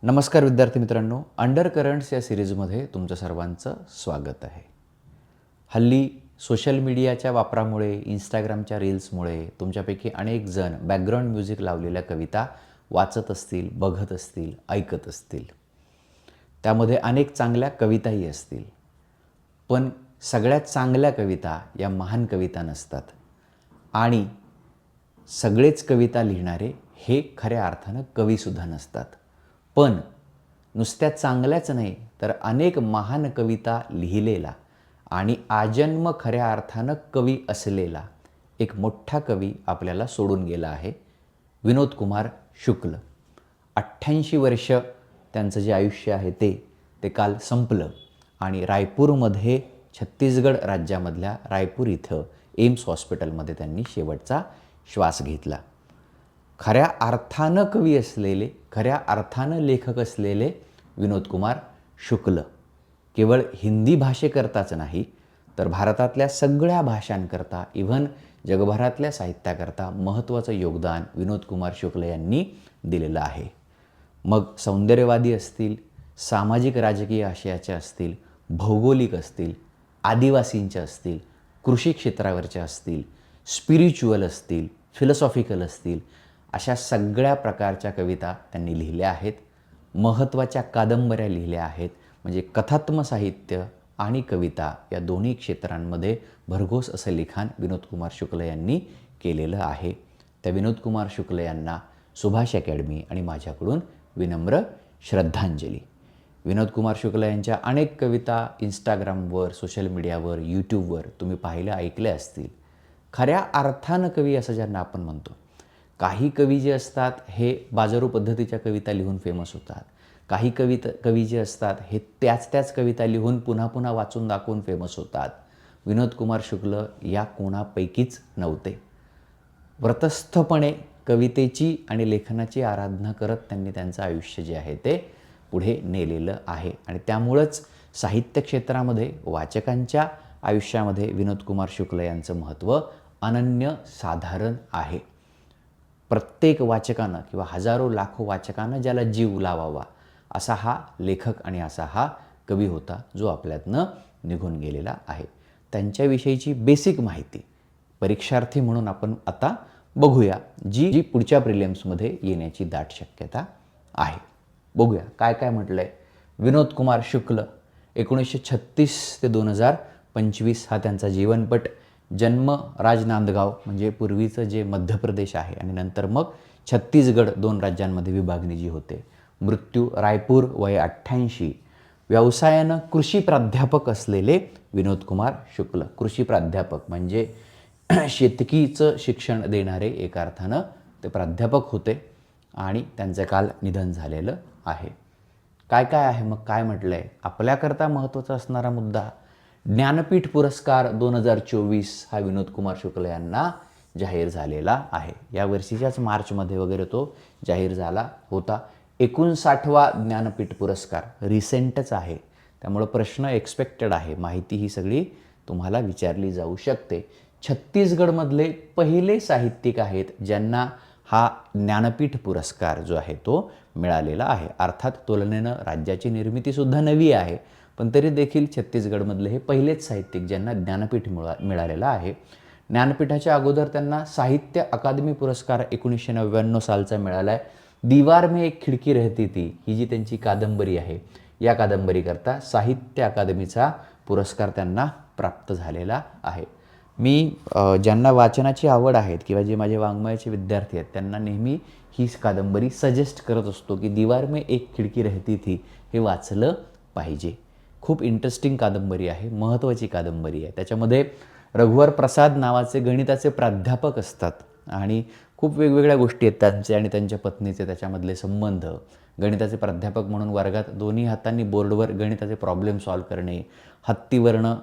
नमस्कार विद्यार्थी मित्रांनो, अंडर करंट्स या सिरीजमध्ये तुमचं सर्वांचं स्वागत आहे. हल्ली सोशल मीडियाच्या वापरामुळे, इंस्टाग्रामच्या रील्समुळे तुमच्यापैकी अनेक जण बॅकग्राऊंड म्युझिक लावलेल्या कविता वाचत असतील, बघत असतील, ऐकत असतील. त्यामध्ये अनेक चांगल्या कविताही असतील. पण सगळ्यात चांगल्या कविता या महान कविता नसतात आणि सगळेच कविता लिहिणारे हे खऱ्या अर्थानं कवीसुद्धा नसतात. पण नुसत्या चांगल्याच नाही तर अनेक महान कविता लिहिलेला आणि आजन्म खऱ्या अर्थानं कवी असलेला एक मोठा कवी आपल्याला सोडून गेला आहे. विनोद कुमार शुक्ल. 88 वर्ष त्यांचं जे आयुष्य आहे ते काल संपलं आणि रायपूरमध्ये छत्तीसगड राज्यामधल्या रायपूर इथं एम्स हॉस्पिटलमध्ये त्यांनी शेवटचा श्वास घेतला. खऱ्या अर्थानं कवी असलेले, खऱ्या अर्थानं लेखक असलेले विनोद कुमार शुक्ल केवळ हिंदी भाषेकरताच नाही तर भारतातल्या सगळ्या भाषांकरता, इव्हन जगभरातल्या साहित्याकरता महत्त्वाचं योगदान विनोद कुमार शुक्ल यांनी दिलेलं आहे. मग सौंदर्यवादी असतील, सामाजिक राजकीय आशयाचे असतील, भौगोलिक असतील, आदिवासींचे असतील, कृषी क्षेत्रावरचे असतील, स्पिरिच्युअल असतील, फिलॉसॉफिकल असतील, अशा सगळ्या प्रकारच्या कविता त्यांनी लिहिल्या आहेत. महत्त्वाच्या कादंबऱ्या लिहिल्या आहेत. म्हणजे कथात्म साहित्य आणि कविता या दोन्ही क्षेत्रांमध्ये भरघोस असं लिखाण विनोद कुमार शुक्ल यांनी केलेलं आहे. त्या विनोद कुमार शुक्ल यांना सुभाष अकॅडमी आणि माझ्याकडून विनम्र श्रद्धांजली. विनोद कुमार शुक्ल यांच्या अनेक कविता इंस्टाग्रामवर, सोशल मीडियावर, यूट्यूबवर तुम्ही पाहिल्या, ऐकल्या असतील. खऱ्या अर्थानं कवी असं ज्यांना आपण म्हणतो. काही कवी जे असतात हे बाजारू पद्धतीच्या कविता लिहून फेमस होतात. काही कवी जे असतात हे त्याच कविता लिहून पुन्हा पुन्हा वाचून दाखवून फेमस होतात. विनोद कुमार शुक्ल या कोणापैकीच नव्हते. व्रतस्थपणे कवितेची आणि लेखनाची आराधना करत त्यांनी त्यांचं आयुष्य जे आहे ते पुढे नेलेलं आहे आणि त्यामुळंच साहित्य क्षेत्रामध्ये, वाचकांच्या आयुष्यामध्ये विनोद कुमार शुक्ल यांचं महत्त्व अनन्यसाधारण आहे. प्रत्येक वाचकानं किंवा हजारो लाखो वाचकानं ज्याला जीव लावावा असा हा लेखक आणि असा हा कवी होता जो आपल्यातनं निघून गेलेला आहे. त्यांच्याविषयीची बेसिक माहिती परीक्षार्थी म्हणून आपण आता बघूया, जी पुढच्या प्रिलिम्समध्ये येण्याची दाट शक्यता आहे. बघूया काय काय म्हटलं आहे. विनोद कुमार शुक्ल 1936 ते 2025 हा त्यांचा जीवनपट. जन्म राजनांदगाव म्हणजे पूर्वीचं जे मध्य प्रदेश आहे आणि नंतर मग छत्तीसगड, 2 राज्यांमध्ये विभागणी जी होते. मृत्यू रायपूर, वय 88. व्यवसायानं कृषी प्राध्यापक असलेले विनोद कुमार शुक्ल. कृषी प्राध्यापक म्हणजे शेतकीचं शिक्षण देणारे एका अर्थानं ते प्राध्यापक होते आणि त्यांचं काल निधन झालेलं आहे. काय काय आहे मग, काय म्हटलं आहे. आपल्याकरता महत्त्वाचा असणारा मुद्दा, ज्ञानपीठ पुरस्कार 2024 हा विनोद कुमार शुक्ल यांना जाहीर झालेला आहे. या वर्षीच्याच मार्चमध्ये वगैरे तो जाहीर झाला होता. 59वा ज्ञानपीठ पुरस्कार रिसेंटच आहे. त्यामुळं प्रश्न एक्सपेक्टेड आहे. माहिती ही सगळी तुम्हाला विचारली जाऊ शकते. छत्तीसगडमधले पहिले साहित्यिक आहेत ज्यांना हा ज्ञानपीठ पुरस्कार जो आहे तो मिळालेला आहे. अर्थात तुलनेनं राज्याची निर्मितीसुद्धा नवी आहे, पण तरी देखील छत्तीसगडमधले हे पहिलेच साहित्यिक ज्यांना ज्ञानपीठ मिळालेला आहे. ज्ञानपीठाच्या अगोदर त्यांना साहित्य अकादमी पुरस्कार 1999 सालचा मिळाला आहे. दीवार में एक खिडकी रहती थी ही जी त्यांची कादंबरी आहे, या कादंबरीकरता साहित्य अकादमीचा पुरस्कार त्यांना प्राप्त झालेला आहे. मी ज्यांना वाचनाची आवड आहे किंवा जे माझे वाङ्मयाचे विद्यार्थी आहेत त्यांना नेहमी ही कादंबरी सजेस्ट करत असतो की दीवार में एक खिडकी रहती थी हे वाचलं पाहिजे. खूप इंटरेस्टिंग कादंबरी आहे, महत्त्वाची कादंबरी आहे. त्याच्यामध्ये रघुवर प्रसाद नावाचे गणिताचे प्राध्यापक असतात आणि खूप वेगवेगळ्या गोष्टी आहेत त्यांचे आणि त्यांच्या पत्नीचे त्याच्यामधले संबंध. गणिताचे प्राध्यापक म्हणून वर्गात दोन्ही हातांनी बोर्डवर गणिताचे प्रॉब्लेम सॉल्व्ह करणे, हत्तीवर्ण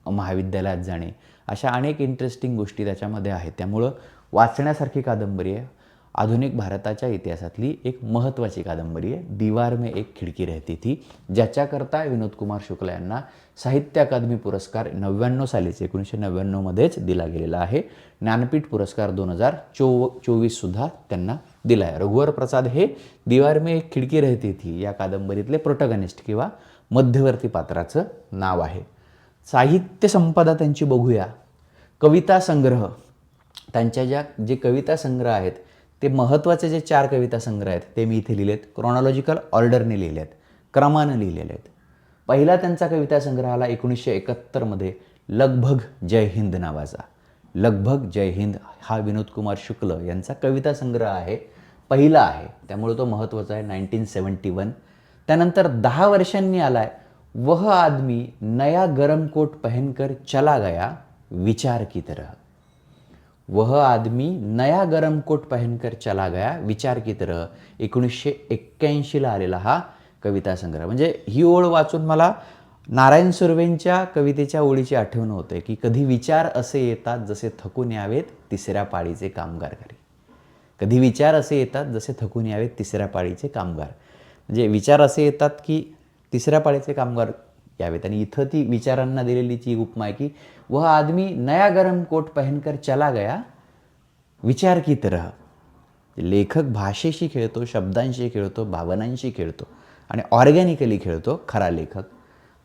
महाविद्यालयात जाणे, अशा अनेक इंटरेस्टिंग गोष्टी त्याच्यामध्ये आहेत. त्यामुळं वाचण्यासारखी कादंबरी आहे. आधुनिक भारताच्या इतिहासातली एक महत्त्वाची कादंबरी आहे दीवार में एक खिडकी रहती थी, ज्याच्याकरता विनोद कुमार शुक्ला यांना साहित्य अकादमी पुरस्कार 99 सालीच 1999मध्येच दिला गेलेला आहे. ज्ञानपीठ पुरस्कार 2024सुद्धा त्यांना दिला आहे. रघुवर प्रसाद हे दीवार में एक खिडकी रहती थी या कादंबरीतले प्रोटॅगनिस्ट किंवा मध्यवर्ती पात्राचं नाव आहे. साहित्य संपदा त्यांची बघूया. कविता संग्रह, त्यांच्या जे कविता संग्रह आहेत ते महत्त्वाचे जे 4 कविता संग्रह आहेत ते मी इथे लिहिलेत. क्रोनॉलॉजिकल ऑर्डरने लिहिले आहेत, क्रमानं लिहिलेले आहेत. पहिला त्यांचा कविता संग्रह आला 1971मध्ये लगभग जय हिंद नावाचा. लगभग जय हिंद हा विनोद कुमार शुक्ल यांचा कविता संग्रह आहे, पहिला आहे, त्यामुळे तो महत्त्वाचा आहे. 1971. त्यानंतर 10 वर्षांनी आलाय वह आदमी नया गरम कोट पहनकर चला गया विचार की तरह. वह आदमी नया गरम कोट पहनकर चला गया विचार की तरह 1981ला आलेला हा कविता संग्रह. म्हणजे ही ओळ वाचून मला नारायण सुर्वेंच्या कवितेच्या ओळीची आठवण होते की कधी विचार असे येतात जसे थकून यावेत तिसऱ्या पाळीचे कामगार घरी. कधी विचार असे येतात जसे थकून यावेत तिसऱ्या पाळीचे कामगार. म्हणजे विचार असे येतात की तिसऱ्या पाळीचे कामगार यावेत. आणि इथं ती विचारांना दिलेली ती उपमा आहे की वह आदमी नया गरम कोट पहनकर चला गया विचार की तरह. लेखक भाषेशी खेळतो, शब्दांशी खेळतो, भावनांशी खेळतो आणि ऑर्गॅनिकली खेळतो खरा लेखक.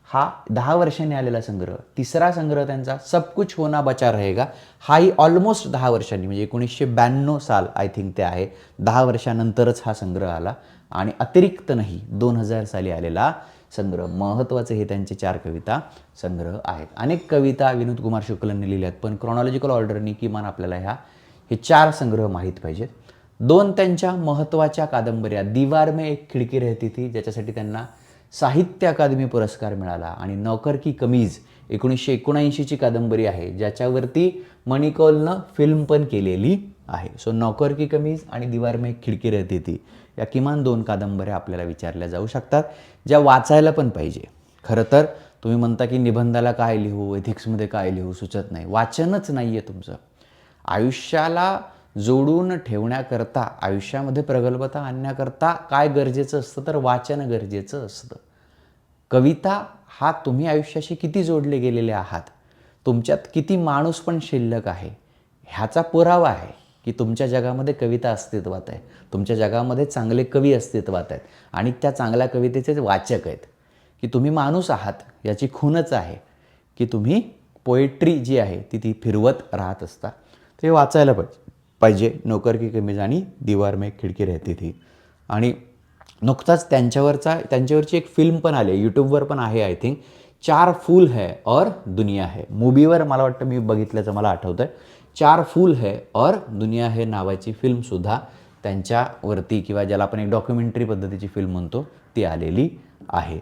हा 10 वर्षांनी आलेला संग्रह. तिसरा संग्रह त्यांचा सब कुछ होना बचा रहेगा, हाही ऑलमोस्ट 10 वर्षांनी म्हणजे 1992 साल आय थिंक ते आहे. 10 वर्षानंतरच हा संग्रह आला. आणि अतिरिक्त नाही 2000 साली आलेला संग्रह. महत्त्वाचे हे त्यांचे 4 कविता संग्रह आहेत. अनेक कविता विनोद कुमार शुक्लांनी लिहिल्यात, पण क्रोनॉलॉजिकल ऑर्डरनी किमान आपल्याला हे 4 संग्रह माहीत पाहिजेत. 2 त्यांच्या महत्त्वाच्या कादंबऱ्या दीवार में एक खिडकी रहती थी ज्याच्यासाठी त्यांना साहित्य अकादमी पुरस्कार मिळाला, आणि नौकर की कमीज 1979ची कादंबरी आहे ज्याच्यावरती मणिकौलनं फिल्म पण केलेली आहे. सो नौकर की कमीज आणि दीवार में एक खिडकी रहती थी या किमान 2 कादंबऱ्या आपल्याला विचारल्या जाऊ शकतात, ज्या वाचायला पण पाहिजे. खरं तर तुम्ही म्हणता की निबंधाला काय लिहू, एथिक्समध्ये काय लिहू सुचत नाही. वाचनच नाही आहे तुमचं. आयुष्याला जोडून ठेवण्याकरता, आयुष्यामध्ये प्रगल्भता आणण्याकरता काय गरजेचं असतं तर वाचन गरजेचं असतं. कविता हा तुम्ही आयुष्याशी किती जोडले गेलेले आहात, तुमच्यात किती माणूस पण शिल्लक आहे ह्याचा पुरावा आहे की तुमच्या जगामध्ये कविता अस्तित्वात आहे, तुमच्या जगामध्ये चांगले कवी अस्तित्वात आहेत आणि त्या चांगल्या कवितेचे वाचक आहेत. की तुम्ही माणूस आहात याची खूणच आहे की तुम्ही पोएट्री जी आहे ती फिरवत राहत असता. ते वाचायला पाहिजे नौकर की कमीज आणि दीवार में एक खिडकी रहती थी. आणि नुकताच त्यांच्यावरची एक फिल्म पण आली, यूट्यूबवर पण आहे आय थिंक, 4 फूल है और दुनिया है. मूवीवर मला वाटतं मी बघितल्याचं मला आठवतं आहे. 4 फूल है और दुनिया है नावाची फिल्मसुद्धा त्यांच्यावरती, किंवा ज्याला आपण एक डॉक्युमेंटरी पद्धतीची फिल्म म्हणतो, ती आलेली आहे.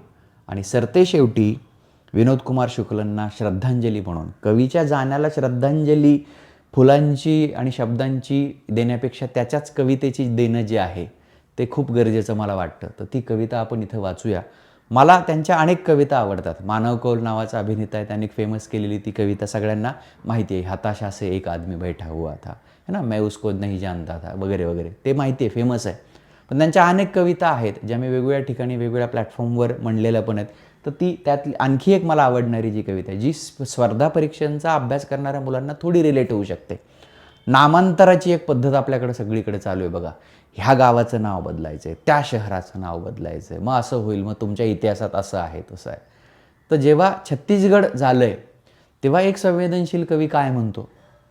आणि सरतेशेवटी विनोद कुमार शुक्लांना श्रद्धांजली म्हणून, कवीच्या जाण्याला श्रद्धांजली फुलांची आणि शब्दांची देण्यापेक्षा त्याच्याच कवितेची देणं जे आहे ते खूप गरजेचं मला वाटतं. तर ती कविता आपण इथं वाचूया. मला त्यांच्या अनेक कविता आवडतात. मानव कौल नावाचा अभिनेता आहे, त्यांनी फेमस केलेली ती कविता सगळ्यांना माहिती आहे, हताशा से एक आदमी बैठा हुआ था, है ना, मैं उसको नहीं जानता था वगैरे वगैरे. ते माहिती आहे, फेमस आहे. पण त्यांच्या अनेक कविता आहेत ज्या मी वेगवेगळ्या ठिकाणी वेगवेगळ्या प्लॅटफॉर्मवर म्हणलेल्या पण आहेत. तर त्यातली आणखी एक मला आवडणारी जी कविता आहे जी स्पर्धा परीक्षांचा अभ्यास करणाऱ्या मुलांना थोडी रिलेट होऊ शकते. नामांतराची एक पद्धत आपल्याकडे सगळीकडे चालू आहे बघा. ह्या गावाचं नाव बदलायचं आहे, त्या शहराचं नाव बदलायचं आहे, मग असं होईल, मग तुमच्या इतिहासात असं आहे तसं आहे. तर जेव्हा छत्तीसगड झालं आहे तेव्हा एक संवेदनशील कवी काय म्हणतो,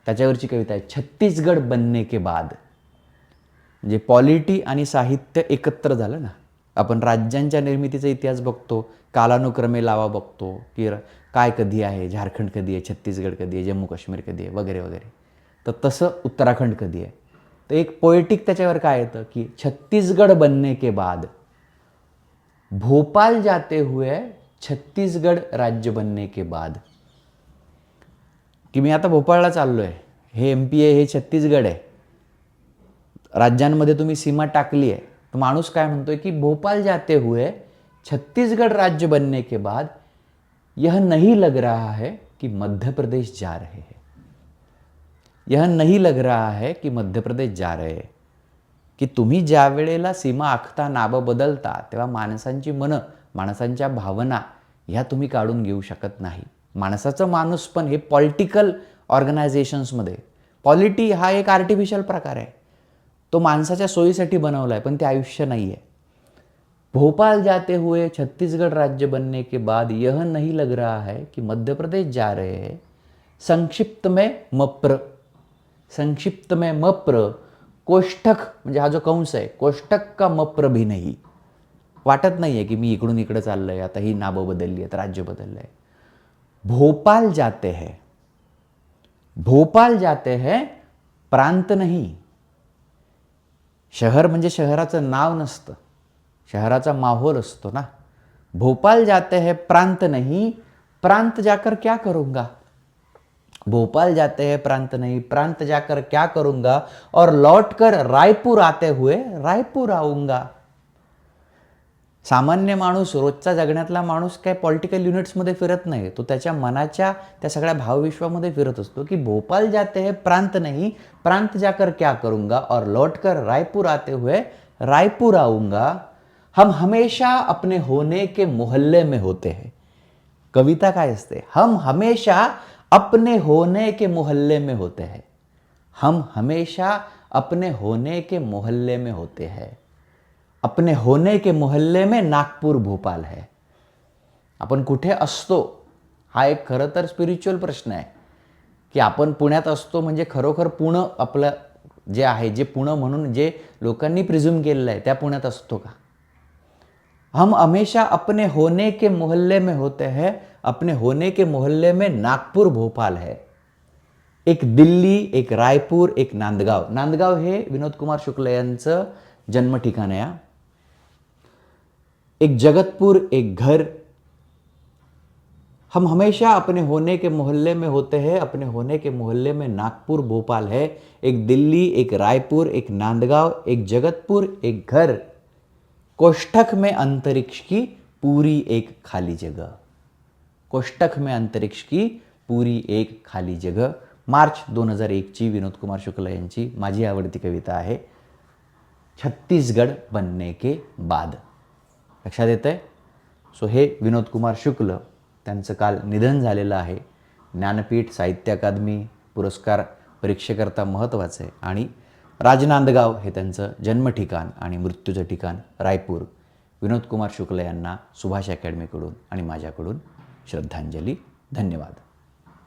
त्याच्यावरची कविता आहे छत्तीसगड बनने के बाद. म्हणजे पॉलिटी आणि साहित्य एकत्र झालं ना. आपण राज्यांच्या निर्मितीचा इतिहास बघतो, कालानुक्रमे लावा बघतो की काय कधी आहे, झारखंड कधी आहे, छत्तीसगड कधी आहे, जम्मू काश्मीर कधी आहे वगैरे वगैरे. तर तसं उत्तराखंड कधी आहे. तर एक पोएटिक त्याच्यावर काय येतं की छत्तीसगड बनने के बाद भोपाल जाते हुए छत्तीसगड राज्य बनने के बाद. की मी आता भोपाळला चाललो आहे, हे MP आहे, हे छत्तीसगड आहे, राज्यांमध्ये तुम्ही सीमा टाकली आहे. तो माणूस काय म्हणतोय की भोपाल जाते हुए छत्तीसगढ़ राज्य बनने के बाद यह नहीं लग रहा है कि मध्य प्रदेश जा रहे हैं. यह नहीं लग रहा है कि मध्य प्रदेश जा रहे हैं. की तुम्ही ज्या वेळेला सीमा आखता, नावं बदलता, तेव्हा माणसांची मनं, माणसांच्या भावना ह्या तुम्ही काढून घेऊ शकत नाही. माणसाचं माणूस पण हे पॉलिटिकल ऑर्गनायझेशन्समध्ये, पॉलिटी हा एक आर्टिफिशियल प्रकार आहे. तो माणसाच्या सोयीसाठी बनवला आहे, पण ते आयुष्य नाही आहे. भोपाल जाते हुए छत्तीसगढ़ राज्य बनने के बाद यह नहीं लग रहा है कि मध्य प्रदेश जा रहे हैं. संक्षिप्त में मप्र, संक्षिप्त में मप्र, कोष्ठक म्हणजे हा जो कंस आहे, कोष्ठक का मप्र भी नहीं. वाटत नाही आहे की मी इकडून इकडं चाललं आहे, आता ही नावं बदलली आहेत, राज्य बदललं आहे. भोपाल जाते हैं, भोपाल जाते हैं, प्रांत नहीं. शहर म्हणजे शहराचं नाव नसतं, शहराचा माहौल असतो ना. भोपाल जाते हैं, प्रांत नहीं, प्रांत जाकर क्या करूँगा. भोपाल जाते हैं, प्रांत नहीं, प्रांत जाकर क्या करूँगा, और लौटकर रायपूर आते हुए रायपूर आऊँगा. सामान्य माणूस, रोजचा जगण्यातला माणूस काय पॉलिटिकल युनिट्समध्ये फिरत नाही. तो त्याच्या मनाच्या त्या सगळ्या भावविश्वामध्ये फिरत असतो की भोपाल जाते हैं, प्रांत नहीं, प्रांत जाकर क्या करूँगा, और लौटकर रायपूर आते हुए रायपूर आऊँगा. हम हमेशा अपने होने के मोहल्ले में होते हैं. कविता काय असते, हम हमेशा अपने होने के मोहल्ले में होते हैं. हम हमेशा अपने होने के मोहल्ले में होते हैं. अपने होने के मोहल्ले में नागपूर भोपाल है. आपण कुठे असतो हा एक खरं तर स्पिरिच्युअल प्रश्न आहे की आपण पुण्यात असतो म्हणजे खरोखर पुणे आपलं जे आहे, जे पुणे म्हणून जे लोकांनी प्रिझ्युम केलेलं आहे, त्या पुण्यात असतो का. हम हमेशा अपने होने के मोहल्ले में होते हैं. अपने होने के मोहल्ले में नागपूर भोपाल है. एक दिल्ली, एक रायपूर, एक नांदगाव. नांदगाव हे विनोद कुमार शुक्ल यांचं जन्म ठिकाण आहे. एक जगतपुर, एक घर. हम हमेशा अपने होने के मोहल्ले में होते हैं. अपने होने के मोहल्ले में नागपुर भोपाल है. एक दिल्ली, एक रायपुर, एक नांदगाव, एक जगतपुर, एक घर. कोष्ठक में अंतरिक्ष की पूरी एक खाली जगह. कोष्ठक में अंतरिक्ष की पूरी एक खाली जगह. मार्च 2001ची विनोद कुमार शुक्ल यांची माझी आवडती कविता आहे, छत्तीसगढ़ बनने के बाद. लक्षात येतं आहे. सो हे विनोद कुमार शुक्ल, त्यांचं काल निधन झालेलं आहे. ज्ञानपीठ साहित्य अकादमी पुरस्कार परीक्षेकरता महत्त्वाचं आहे. आणि राजनांदगाव हे त्यांचं जन्म ठिकाण आणि मृत्यूचं ठिकाण रायपूर. विनोद कुमार शुक्ल यांना सुभाष अकॅडमीकडून आणि माझ्याकडून श्रद्धांजली. धन्यवाद.